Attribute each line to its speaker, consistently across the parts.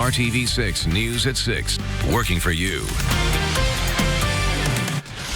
Speaker 1: RTV6 News at 6, working for you.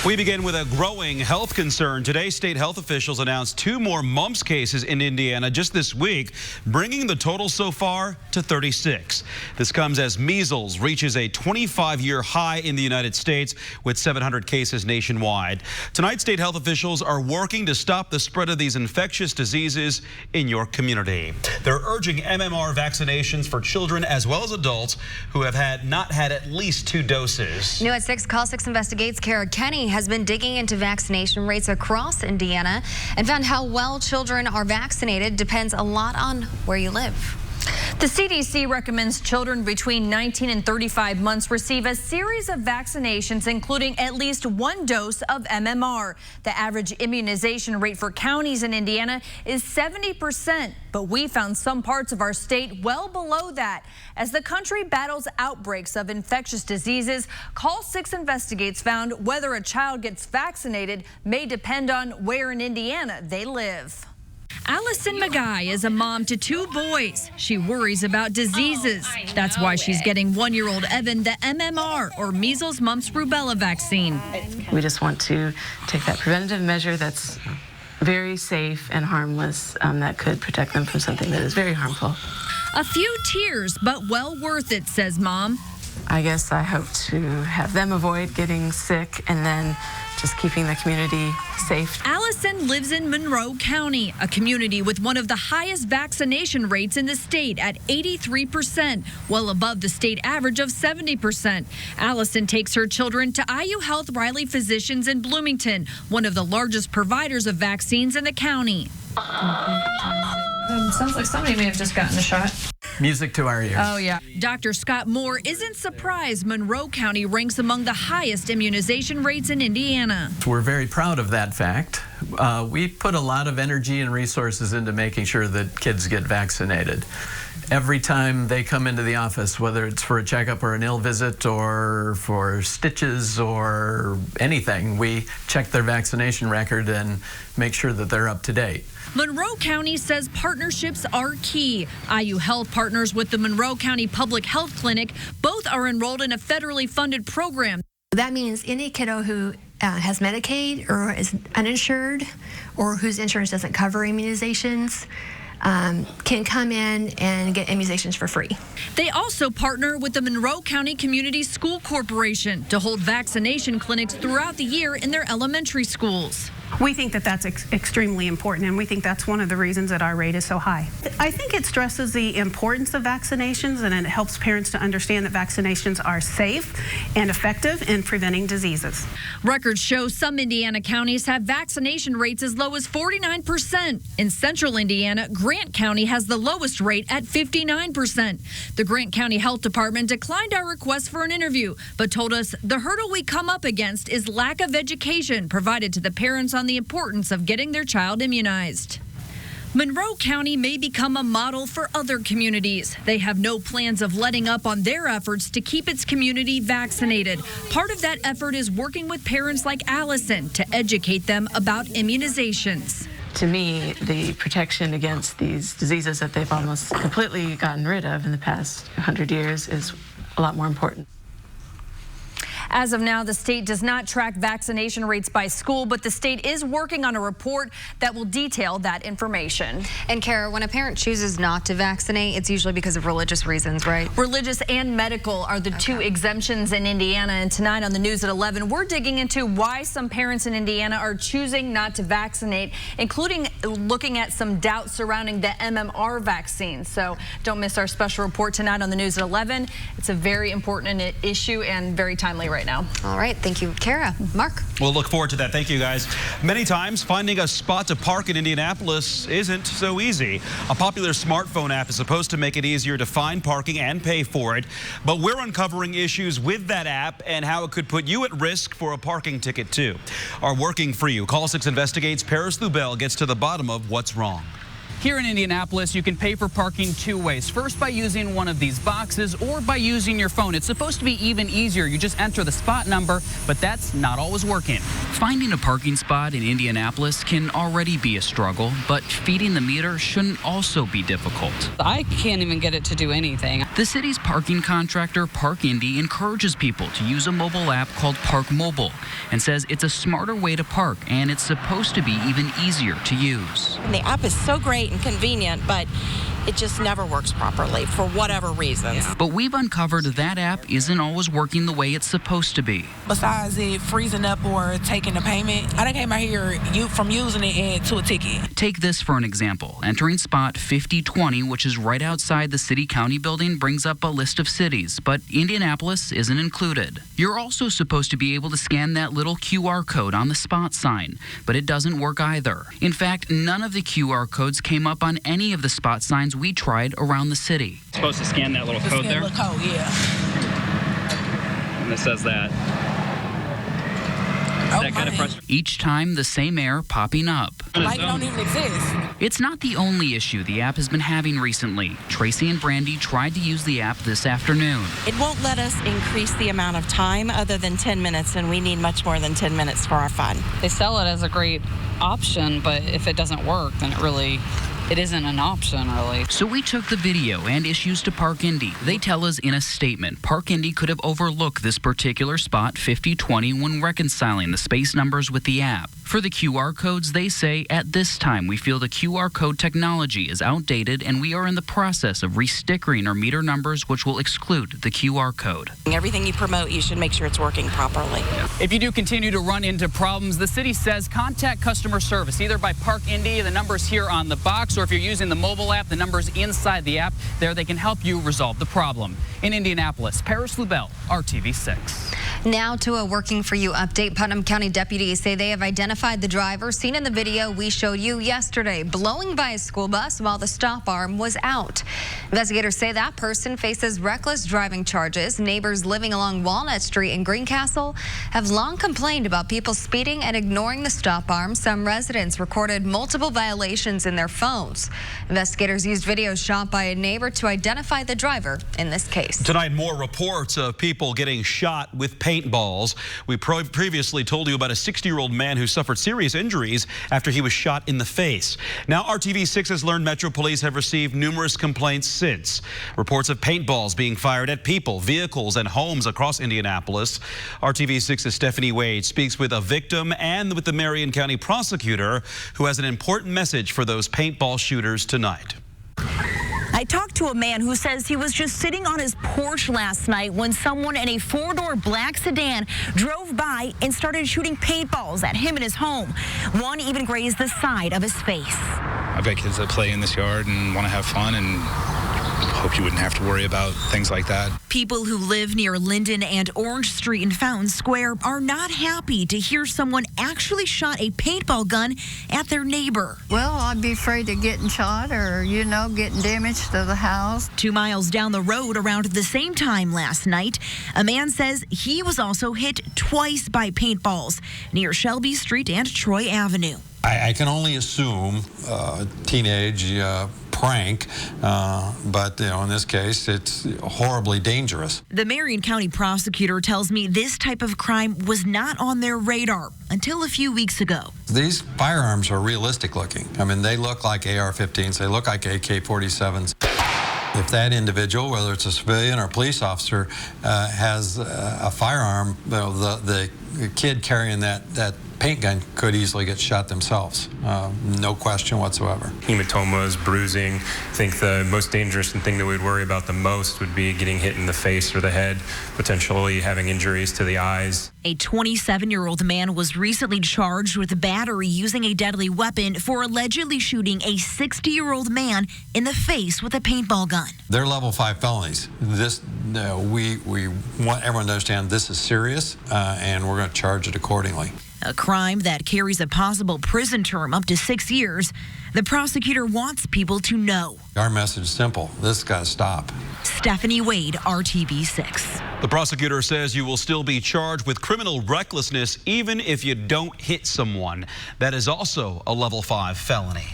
Speaker 2: We begin with a growing health concern. Today, state health officials announced 2 more mumps cases in Indiana just this week, bringing the total so far to 36. This comes as measles reaches a 25-year high in the United States with 700 cases nationwide. Tonight, state health officials are working to stop the spread of these infectious diseases in your community. They're urging MMR vaccinations for children as well as adults who have not had at least 2 doses.
Speaker 3: New at 6, Call 6 Investigates Kara Kenny has been digging into vaccination rates across Indiana and found how well children are vaccinated depends a lot on where you live.
Speaker 4: The CDC recommends children between 19 and 35 months receive a series of vaccinations, including at least 1 dose of MMR. The average immunization rate for counties in Indiana is 70%, but we found some parts of our state well below that. As the country battles outbreaks of infectious diseases, Call 6 Investigates found whether a child gets vaccinated may depend on where in Indiana they live. Allison McGuy is a mom to 2 boys. She worries about diseases. That's why she's getting 1-year-old Evan the MMR, or measles, mumps, rubella vaccine.
Speaker 5: We just want to take that preventative measure that's very safe and harmless, that could protect them from something that is very harmful.
Speaker 4: A few tears, but well worth it, says Mom.
Speaker 5: I guess I hope to have them avoid getting sick and then just keeping the community safe.
Speaker 4: Allison lives in Monroe County, a community with one of the highest vaccination rates in the state at 83%, well above the state average of 70%. Allison takes her children to IU Health Riley Physicians in Bloomington, one of the largest providers of vaccines in the county.
Speaker 6: Sounds like somebody may have just gotten a shot.
Speaker 7: Music to our ears.
Speaker 4: Oh, yeah. Dr. Scott Moore isn't surprised Monroe County ranks among the highest immunization rates in Indiana.
Speaker 7: We're very proud of that fact. We put a lot of energy and resources into making sure that kids get vaccinated. Every time they come into the office, whether it's for a checkup or an ill visit or for stitches or anything, we check their vaccination record and make sure that they're up to date.
Speaker 4: Monroe County says partnerships are key. IU Health partners with the Monroe County Public Health Clinic. Both are enrolled in a federally funded program.
Speaker 8: That means any kiddo who has Medicaid or is uninsured or whose insurance doesn't cover immunizations can come in and get immunizations for free.
Speaker 4: They also partner with the Monroe County Community School Corporation to hold vaccination clinics throughout the year in their elementary schools.
Speaker 9: We think that that's extremely important, and we think that's one of the reasons that our rate is so high. I think it stresses the importance of vaccinations, and it helps parents to understand that vaccinations are safe and effective in preventing diseases.
Speaker 4: Records show some Indiana counties have vaccination rates as low as 49%. In central Indiana, Grant County has the lowest rate at 59%. The Grant County Health Department declined our request for an interview, but told us the hurdle we come up against is lack of education provided to the parents on the importance of getting their child immunized. Monroe County may become a model for other communities. They have no plans of letting up on their efforts to keep its community vaccinated. Part of that effort is working with parents like Allison to educate them about immunizations.
Speaker 5: To me, the protection against these diseases that they've almost completely gotten rid of in the past 100 years is a lot more important.
Speaker 4: As of now, the state does not track vaccination rates by school, but the state is working on a report that will detail that information.
Speaker 3: And Kara, when a parent chooses not to vaccinate, it's usually because of religious reasons, right?
Speaker 4: Religious and medical are the 2 exemptions in Indiana. And tonight on the news at 11, we're digging into why some parents in Indiana are choosing not to vaccinate, including looking at some doubts surrounding the MMR vaccine. So don't miss our special report tonight on the news at 11. It's a very important issue and very timely right now.
Speaker 3: All right. Thank you, Kara. Mark?
Speaker 2: We'll look forward to that. Thank you, guys. Many times, finding a spot to park in Indianapolis isn't so easy. A popular smartphone app is supposed to make it easier to find parking and pay for it. But we're uncovering issues with that app and how it could put you at risk for a parking ticket, too. Our Working For You Call 6 Investigates Paris Lubell gets to the bottom of what's wrong.
Speaker 10: Here in Indianapolis, you can pay for parking two ways. First, by using one of these boxes or by using your phone. It's supposed to be even easier. You just enter the spot number, but that's not always working. Finding a parking spot in Indianapolis can already be a struggle, but feeding the meter shouldn't also be difficult.
Speaker 11: I can't even get it to do anything.
Speaker 10: The city's parking contractor, Park Indy, encourages people to use a mobile app called Park Mobile and says it's a smarter way to park, and it's supposed to be even easier to use.
Speaker 12: And the app is so great and convenient, but it just never works properly for whatever reasons.
Speaker 10: But we've uncovered that app isn't always working the way it's supposed to be.
Speaker 13: Besides it freezing up or taking a payment, I done came out here from using it and to a ticket.
Speaker 10: Take this for an example. Entering spot 5020, which is right outside the city-county building, brings up a list of cities, but Indianapolis isn't included. You're also supposed to be able to scan that little QR code on the spot sign, but it doesn't work either. In fact, none of the QR codes came up on any of the spot signs we tried around the city.
Speaker 11: Supposed to scan that little code there?
Speaker 13: Little code, yeah.
Speaker 11: And it says that. That kind of frustrating.
Speaker 10: Each time, the same error popping up.
Speaker 13: Like it don't even exist.
Speaker 10: It's not the only issue the app has been having recently. Tracy and Brandy tried to use the app this afternoon.
Speaker 12: It won't let us increase the amount of time other than 10 minutes, and we need much more than 10 minutes for our fun.
Speaker 11: They sell it as a great option, but if it doesn't work, then it isn't an option, really.
Speaker 10: So we took the video and issues to Park Indy. They tell us in a statement, Park Indy could have overlooked this particular spot 5020 when reconciling the space numbers with the app. For the QR codes, they say, at this time, we feel the QR code technology is outdated and we are in the process of restickering our meter numbers, which will exclude the QR code.
Speaker 12: Everything you promote, you should make sure it's working properly.
Speaker 10: If you do continue to run into problems, the city says contact customer service, either by Park Indy, the number's here on the box, or if you're using the mobile app, the number's inside the app. There, they can help you resolve the problem. In Indianapolis, Paris Lubell, RTV6.
Speaker 3: Now to a Working For You update. Putnam County deputies say they have identified the driver seen in the video we showed you yesterday, blowing by a school bus while the stop arm was out. Investigators say that person faces reckless driving charges. Neighbors living along Walnut Street in Greencastle have long complained about people speeding and ignoring the stop arm. Some residents recorded multiple violations in their phones. Investigators used videos shot by a neighbor to identify the driver in this case.
Speaker 2: Tonight, more reports of people getting shot with paintballs. We previously told you about a 60-year-old man who suffered serious injuries after he was shot in the face. Now, RTV6 has learned Metro Police have received numerous complaints since. Reports of paintballs being fired at people, vehicles, and homes across Indianapolis. RTV6's Stephanie Wade speaks with a victim and with the Marion County prosecutor, who has an important message for those paintball shooters tonight.
Speaker 14: I talked to a man who says he was just sitting on his porch last night when someone in a four-door black sedan drove by and started shooting paintballs at him in his home. One even grazed the side of his face.
Speaker 15: I've got kids that play in this yard and want to have fun, and hope you wouldn't have to worry about things like that.
Speaker 14: People who live near Linden and Orange Street in Fountain Square are not happy to hear someone actually shot a paintball gun at their neighbor.
Speaker 16: Well, I'd be afraid of getting shot or, getting damage to the house.
Speaker 14: 2 miles down the road around the same time last night, a man says he was also hit twice by paintballs near Shelby Street and Troy Avenue.
Speaker 17: I can only assume teenage prank, but in this case, it's horribly dangerous.
Speaker 14: The Marion County prosecutor tells me this type of crime was not on their radar until a few weeks ago.
Speaker 17: These firearms are realistic looking. I mean, they look like AR-15s, they look like AK-47s. If that individual, whether it's a civilian or a police officer, has a firearm, the kid carrying that paint gun could easily get shot themselves, no question whatsoever.
Speaker 18: Hematomas, bruising. I think the most dangerous thing that we'd worry about the most would be getting hit in the face or the head, potentially having injuries to the eyes.
Speaker 14: A 27-year-old man was recently charged with battery using a deadly weapon for allegedly shooting a 60-year-old man in the face with a paintball gun.
Speaker 17: They're level 5 felonies. We want everyone to understand this is serious, and we're going to charge it accordingly.
Speaker 14: A crime that carries a possible prison term up to 6 years. The prosecutor wants people to know.
Speaker 17: Our message is simple. This has got to stop.
Speaker 14: Stephanie Wade, RTV6.
Speaker 2: The prosecutor says you will still be charged with criminal recklessness even if you don't hit someone. That is also a level 5 felony.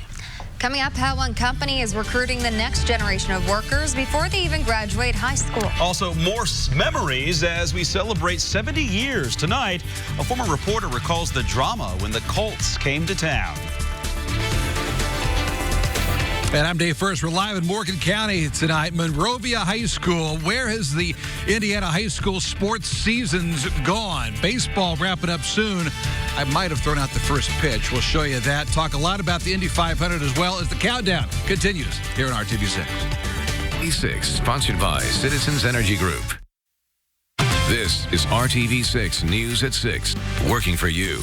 Speaker 3: Coming up, how one company is recruiting the next generation of workers before they even graduate high school.
Speaker 2: Also, more memories as we celebrate 70 years. Tonight, a former reporter recalls the drama when the Colts came to town.
Speaker 19: And I'm Dave First. We're live in Morgan County tonight. Monrovia High School. Where has the Indiana high school sports seasons gone? Baseball wrapping up soon. I might have thrown out the first pitch. We'll show you that. Talk a lot about the Indy 500 as well as the countdown continues here on RTV6.
Speaker 1: RTV6, sponsored by Citizens Energy Group. This is RTV6 News at 6, working for you.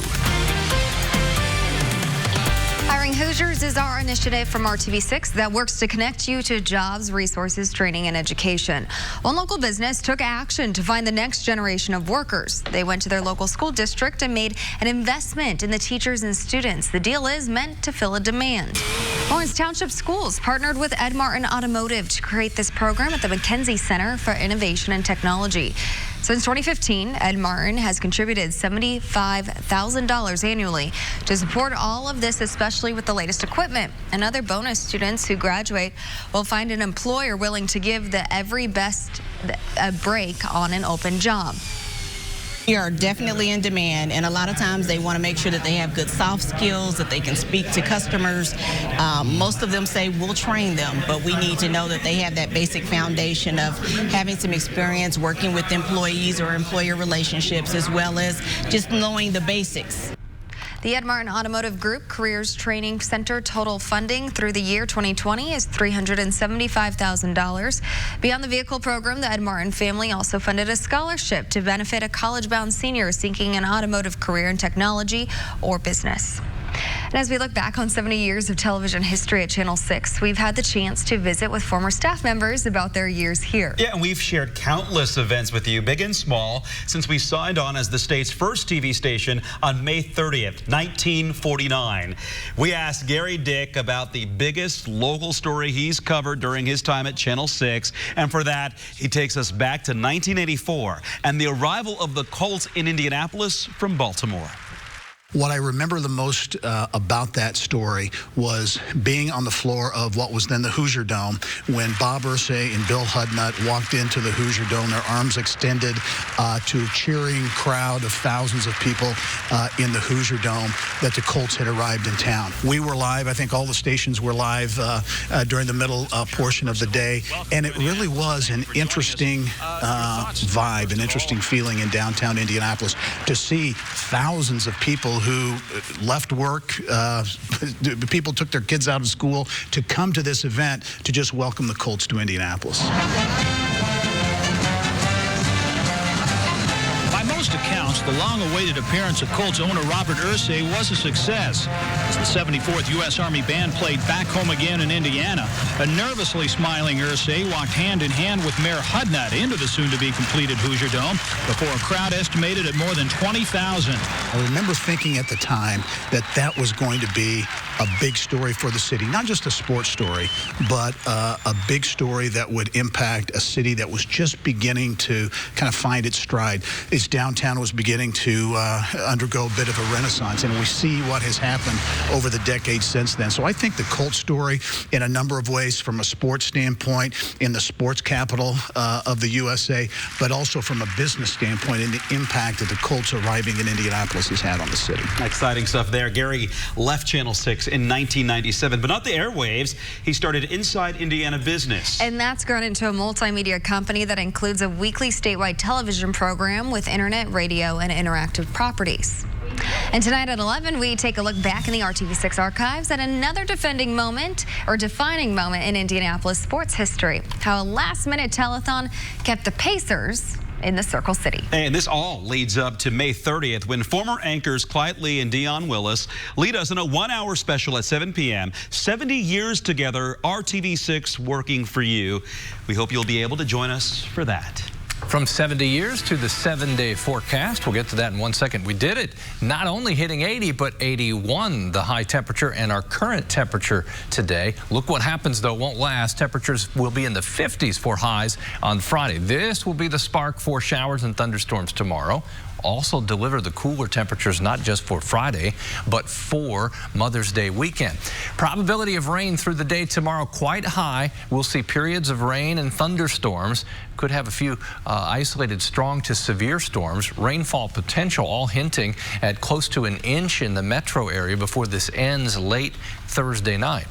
Speaker 3: Hiring Hoosiers is our initiative from RTV6 that works to connect you to jobs, resources, training, and education. One local business took action to find the next generation of workers. They went to their local school district and made an investment in the teachers and students. The deal is meant to fill a demand. Lawrence Township Schools partnered with Ed Martin Automotive to create this program at the McKenzie Center for Innovation and Technology. Since 2015, Ed Martin has contributed $75,000 annually to support all of this, especially with the latest equipment. And other bonus students who graduate will find an employer willing to give the every best a break on an open job.
Speaker 20: We are definitely in demand, and a lot of times they want to make sure that they have good soft skills, that they can speak to customers. Most of them say we'll train them, but we need to know that they have that basic foundation of having some experience working with employees or employer relationships, as well as just knowing the basics.
Speaker 3: The Ed Martin Automotive Group Careers Training Center total funding through the year 2020 is $375,000. Beyond the vehicle program, the Ed Martin family also funded a scholarship to benefit a college-bound senior seeking an automotive career in technology or business. And as we look back on 70 years of television history at Channel 6, we've had the chance to visit with former staff members about their years here.
Speaker 2: Yeah, and we've shared countless events with you, big and small, since we signed on as the state's first TV station on May 30th, 1949. We asked Gary Dick about the biggest local story he's covered during his time at Channel 6, and for that, he takes us back to 1984 and the arrival of the Colts in Indianapolis from Baltimore.
Speaker 21: What I remember the most about that story was being on the floor of what was then the Hoosier Dome when Bob Irsay and Bill Hudnut walked into the Hoosier Dome, their arms extended to a cheering crowd of thousands of people in the Hoosier Dome that the Colts had arrived in town. We were live. I think all the stations were live during the middle portion of the day, and it really was an interesting vibe, an interesting feeling in downtown Indianapolis to see thousands of people who left work, people took their kids out of school to come to this event to just welcome the Colts to Indianapolis.
Speaker 22: By most accounts, the long-awaited appearance of Colts owner Robert Irsay was a success. As the 74th U.S. Army Band played back home again in Indiana, a nervously smiling Irsay walked hand-in-hand with Mayor Hudnut into the soon-to-be-completed Hoosier Dome before a crowd estimated at more than 20,000.
Speaker 21: I remember thinking at the time that that was going to be a big story for the city, not just a sports story, but a big story that would impact a city that was just beginning to kind of find its stride. Its downtown was beginning to undergo a bit of a renaissance, and we see what has happened over the decades since then. So I think the Colts story, in a number of ways, from a sports standpoint, in the sports capital of the USA, but also from a business standpoint, in the impact that the Colts arriving in Indianapolis has had on the city.
Speaker 2: Exciting stuff there. Gary left Channel 6 in 1997, but not the airwaves. He started Inside Indiana Business.
Speaker 3: And that's grown into a multimedia company that includes a weekly statewide television program with internet, radio, and interactive properties. And tonight at 11, we take a look back in the RTV6 archives at another defining moment in Indianapolis sports history. How a last-minute telethon kept the Pacers in the Circle City.
Speaker 2: And this all leads up to May 30th when former anchors Clyde Lee and Dion Willis lead us in a one-hour special at 7 p.m. 70 years together, RTV6 working for you. We hope you'll be able to join us for that.
Speaker 23: From 70 years to the 7-day forecast. We'll get to that in 1 second. We did it. Not only hitting 80, but 81, the high temperature and our current temperature today. Look what happens, though, won't last. Temperatures will be in the 50s for highs on Friday. This will be the spark for showers and thunderstorms tomorrow. also deliver the cooler temperatures not just for Friday, but for Mother's Day weekend. Probability of rain through the day tomorrow quite high. We'll see periods of rain and thunderstorms. Could have a few isolated strong to severe storms. Rainfall potential all hinting at close to an inch in the metro area before this ends late Thursday night.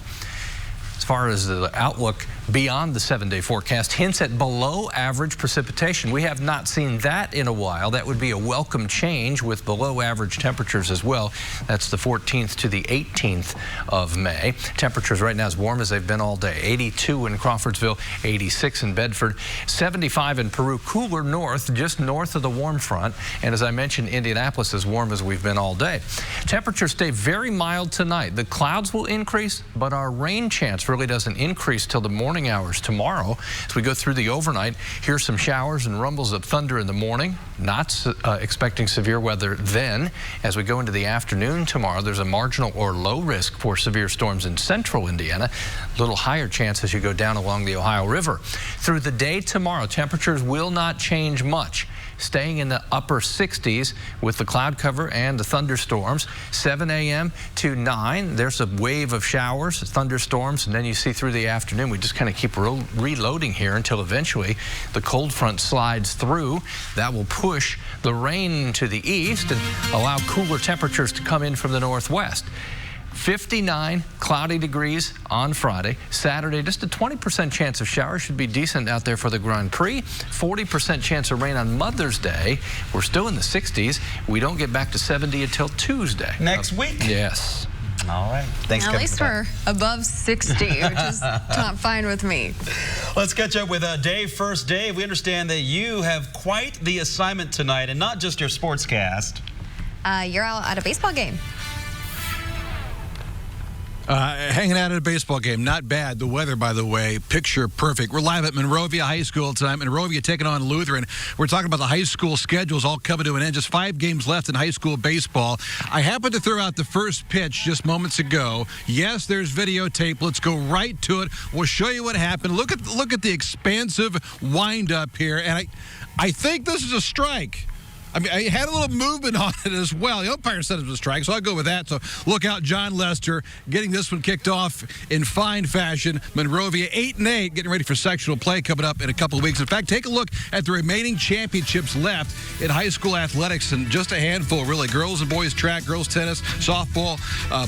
Speaker 23: As far as the outlook beyond the 7-day forecast, hints at below average precipitation. We have not seen that in a while. That would be a welcome change with below average temperatures as well. That's the 14th to the 18th of May. Temperatures right now as warm as they've been all day. 82 in Crawfordsville, 86 in Bedford, 75 in Peru, cooler north, just north of the warm front. And as I mentioned, Indianapolis as warm as we've been all day. Temperatures stay very mild tonight. The clouds will increase, but our rain chance really doesn't increase till the morning hours tomorrow. As we go through the overnight, here's some showers and rumbles of thunder in the morning. Not expecting severe weather then. As we go into the afternoon tomorrow, there's a marginal or low risk for severe storms in central Indiana. A little higher chance as you go down along the Ohio River. Through the day tomorrow, temperatures will not change much. Staying in the upper 60s with the cloud cover and the thunderstorms. 7 a.m. to 9, there's a wave of showers, thunderstorms, and then you see through the afternoon, we just kind of keep reloading here until eventually the cold front slides through. That will push the rain to the east and allow cooler temperatures to come in from the northwest. 59 cloudy degrees on Friday. Saturday, just a 20% chance of showers. Should be decent out there for the Grand Prix. 40% chance of rain on Mother's Day. We're still in the 60s. We don't get back to 70 until Tuesday.
Speaker 2: Next week?
Speaker 23: Yes.
Speaker 2: All right. Thanks,
Speaker 3: At least we're above 60, which is not fine with me.
Speaker 2: Let's catch up with Dave first. Dave, we understand that you have quite the assignment tonight, and not just your sportscast.
Speaker 3: You're out at a baseball game.
Speaker 19: Hanging out at a baseball game. Not bad. The weather, by the way, picture perfect. We're live at Monrovia High School tonight. Monrovia taking on Lutheran. We're talking about the high school schedules all coming to an end. Just 5 games left in high school baseball. I happened to throw out the first pitch just moments ago. Yes, there's videotape. Let's go right to it. We'll show you what happened. Look at the expansive wind-up here. And I think this is a strike. I mean, I had a little movement on it as well. The umpire said it was a strike, so I'll go with that. So look out, John Lester getting this one kicked off in fine fashion. Monrovia 8-8, getting ready for sectional play coming up in a couple of weeks. In fact, take a look at the remaining championships left in high school athletics, and just a handful, really. Girls and boys track, girls tennis, softball,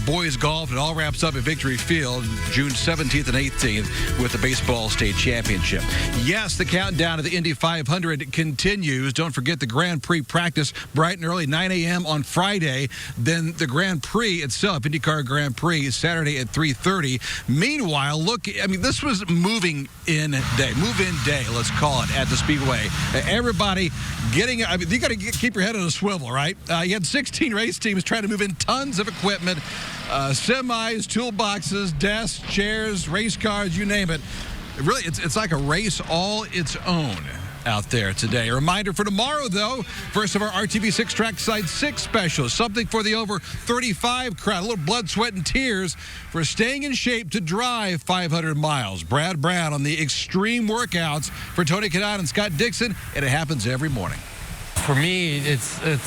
Speaker 19: boys golf. It all wraps up at Victory Field June 17th and 18th with the baseball state championship. Yes, the countdown to the Indy 500 continues. Don't forget the Grand Prix practice bright and early, 9 a.m. on Friday. Then the Grand Prix itself, IndyCar Grand Prix, Saturday at 3:30. Meanwhile, look, I mean, this was move-in day, let's call it, at the Speedway. Everybody getting, I mean, you got to keep your head on a swivel, right? You had 16 race teams trying to move in tons of equipment, semis, toolboxes, desks, chairs, race cars, you name it. Really, it's like a race all its own out there today. A reminder for tomorrow, though, first of our RTV6 Trackside 6 specials. Something for the over 35 crowd. A little blood, sweat, and tears for staying in shape to drive 500 miles. Brad Brown on the extreme workouts for Tony Kanaan and Scott Dixon, and it happens every morning.
Speaker 6: For me, it's the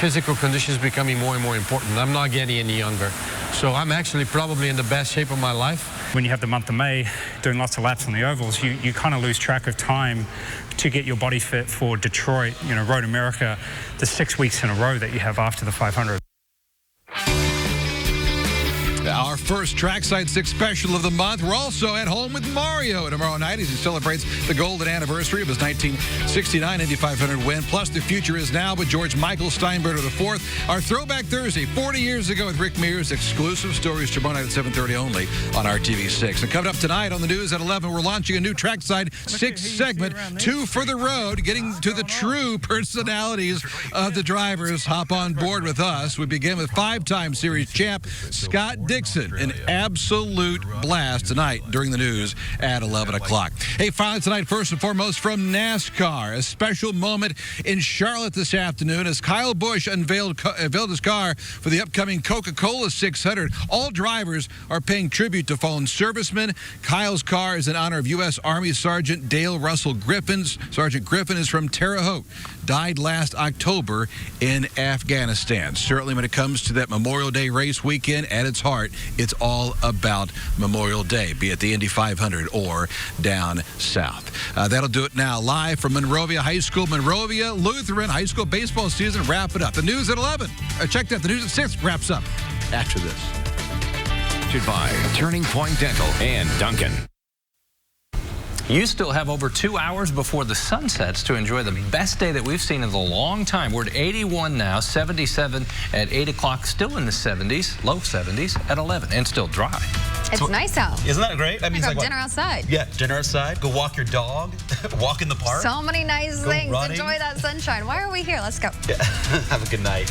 Speaker 6: physical conditions becoming more and more important. I'm not getting any younger. So I'm actually probably in the best shape of my life.
Speaker 7: When you have the month of May doing lots of laps on the ovals, you kind of lose track of time to get your body fit for Detroit, Road America, the 6 weeks in a row that you have after the 500.
Speaker 19: Our first Trackside 6 special of the month. We're also at home with Mario tomorrow night as he celebrates the golden anniversary of his 1969 Indy 500 win. Plus, the future is now with George Michael Steinbrenner IV. Our Throwback Thursday, 40 years ago with Rick Mears. Exclusive stories tomorrow night at 7:30 only on RTV6. And coming up tonight on the news at 11, we're launching a new Trackside 6 segment, 2 for the road, getting to the true personalities of the drivers. Hop on board with us. We begin with 5-time series champ Scott Dixon. an absolute blast tonight during the news at 11 o'clock. Hey, finally tonight, first and foremost from NASCAR, a special moment in Charlotte this afternoon as Kyle Busch unveiled his car for the upcoming Coca-Cola 600. All drivers are paying tribute to fallen servicemen. Kyle's car is in honor of U.S. Army Sergeant Dale Russell Griffin. Sergeant Griffin is from Terre Haute, died last October in Afghanistan. Certainly when it comes to that Memorial Day race weekend, at its heart, it's all about Memorial Day, be it the Indy 500 or down south. That'll do it now. Live from Monrovia High School, Monrovia Lutheran High School baseball season. Wrap it up. The news at 11. Check that. The news at 6 wraps up after this.
Speaker 1: By Turning Point Dental and Duncan.
Speaker 23: You still have over 2 hours before the sun sets to enjoy the best day that we've seen in a long time. We're at 81 now, 77 at 8 o'clock, still in the 70s, low 70s at 11, and still dry.
Speaker 3: It's nice out.
Speaker 2: Isn't that great? I mean,
Speaker 3: go
Speaker 2: it's like
Speaker 3: dinner outside.
Speaker 2: Yeah, dinner outside. Go walk your dog. Walk in the park.
Speaker 3: So many nice
Speaker 2: Go
Speaker 3: things.
Speaker 2: running.
Speaker 3: Enjoy that sunshine. Why are we here? Let's go.
Speaker 2: Yeah. Have a good night.